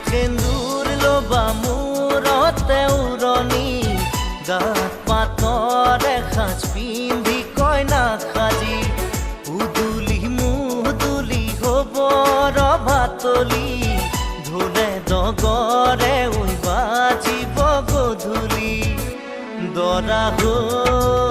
সেন্দুৰ লবা মূৰতে উৰণি গাত পাতৰ এসাঁজ পিন্ধি কইনা সাজি উদুলি মুদুলি হ'ব ৰভাতলি ঢোলে ডগৰে বাজিব গধূলি দৰা হৈ